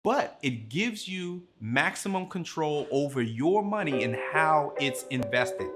but it gives you maximum control over your money and how it's invested.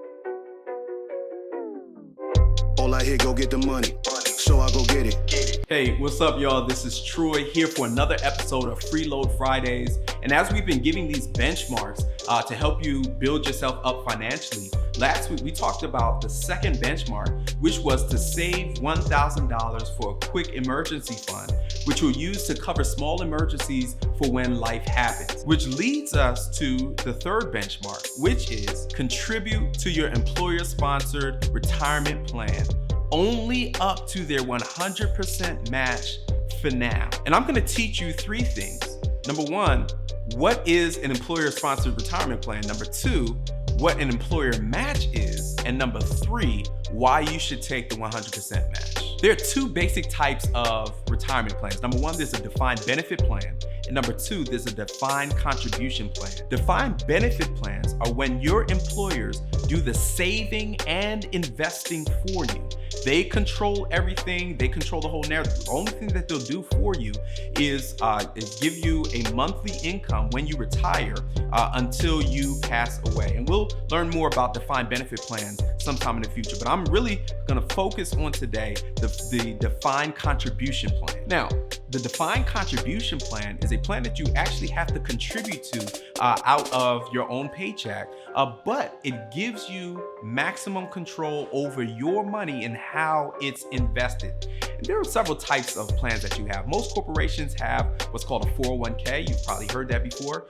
All I hear, go get the money, so I go get it. Hey, what's up, y'all? This is Troy here for another episode of FreeLoad Fridays. And as we've been giving these benchmarks to help you build yourself up financially, last week we talked about the second benchmark, which was to save $1,000 for a quick emergency fund, which you'll use to cover small emergencies for when life happens. Which leads us to the third benchmark, which is contribute to your employer-sponsored retirement plan, only up to their 100% match for now. And I'm gonna teach you three things. Number one, what is an employer-sponsored retirement plan? Number two, what an employer match is. And number three, why you should take the 100% match. There are two basic types of retirement plans. Number one, there's a defined benefit plan. And number two, there's a defined contribution plan. Defined benefit plans are when your employers do the saving and investing for you. They control everything. They control the whole narrative. The only thing that they'll do for you is give you a monthly income when you retire until you pass away. And we'll learn more about defined benefit plans sometime in the future. But I'm really gonna focus on today the defined contribution plan. Now, the defined contribution plan is a plan that you actually have to contribute to out of your own paycheck, but it gives you maximum control over your money and how it's invested. And there are several types of plans that you have. Most corporations have what's called a 401k. You've probably heard that before.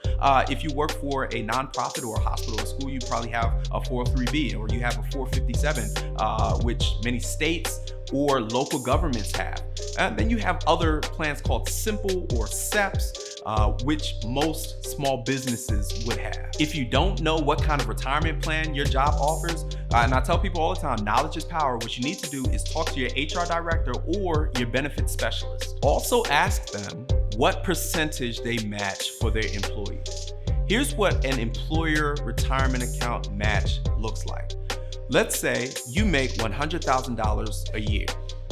If you work for a nonprofit or a hospital or school, you probably have a 403b, or you have a 457, which many states or local governments have. And then you have other plans called simple or SEPs, which most small businesses would have. If you don't know what kind of retirement plan your job offers, and I tell people all the time, knowledge is power. What you need to do is talk to your HR director or your benefits specialist. Also ask them what percentage they match for their employees. Here's what an employer retirement account match looks like. Let's say you make $100,000 a year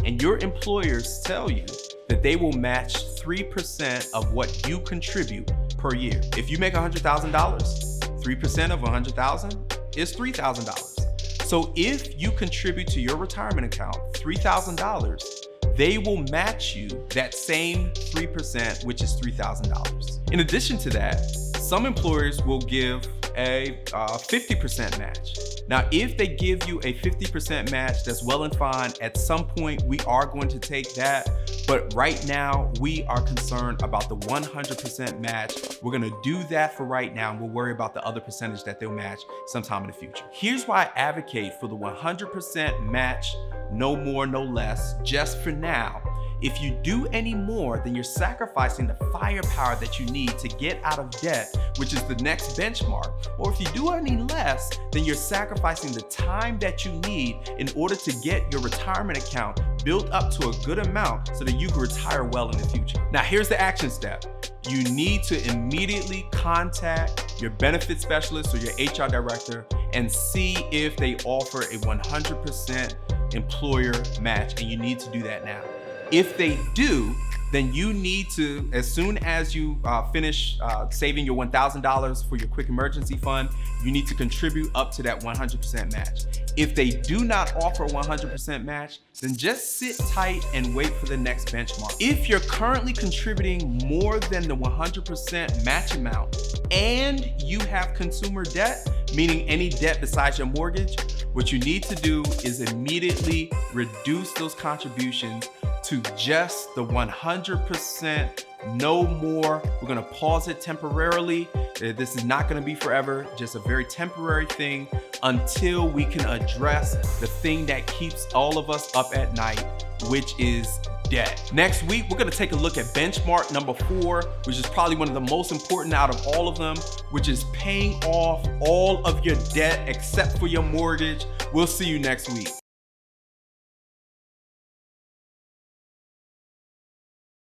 and your employers tell you that they will match 3% of what you contribute per year. If you make $100,000, 3% of $100,000 is $3,000. So if you contribute to your retirement account $3,000, they will match you that same 3%, which is $3,000. In addition to that, some employers will give a 50% match. Now, if they give you a 50% match, that's well and fine. At some point, we are going to take that. But right now, we are concerned about the 100% match. We're gonna do that for right now, and we'll worry about the other percentage that they'll match sometime in the future. Here's why I advocate for the 100% match, no more, no less, just for now. If you do any more, then you're sacrificing the firepower that you need to get out of debt, which is the next benchmark. Or if you do any less, then you're sacrificing the time that you need in order to get your retirement account built up to a good amount so that you can retire well in the future. Now, here's the action step. You need to immediately contact your benefit specialist or your HR director and see if they offer a 100% employer match, and you need to do that now. If they do, then you need to, as soon as you finish saving your $1,000 for your quick emergency fund, you need to contribute up to that 100% match. If they do not offer a 100% match, then just sit tight and wait for the next benchmark. If you're currently contributing more than the 100% match amount and you have consumer debt, meaning any debt besides your mortgage, what you need to do is immediately reduce those contributions to just the 100%, no more. We're gonna pause it temporarily. This is not gonna be forever, just a very temporary thing until we can address the thing that keeps all of us up at night, which is debt. Next week, we're gonna take a look at benchmark number 4, which is probably one of the most important out of all of them, which is paying off all of your debt except for your mortgage. We'll see you next week.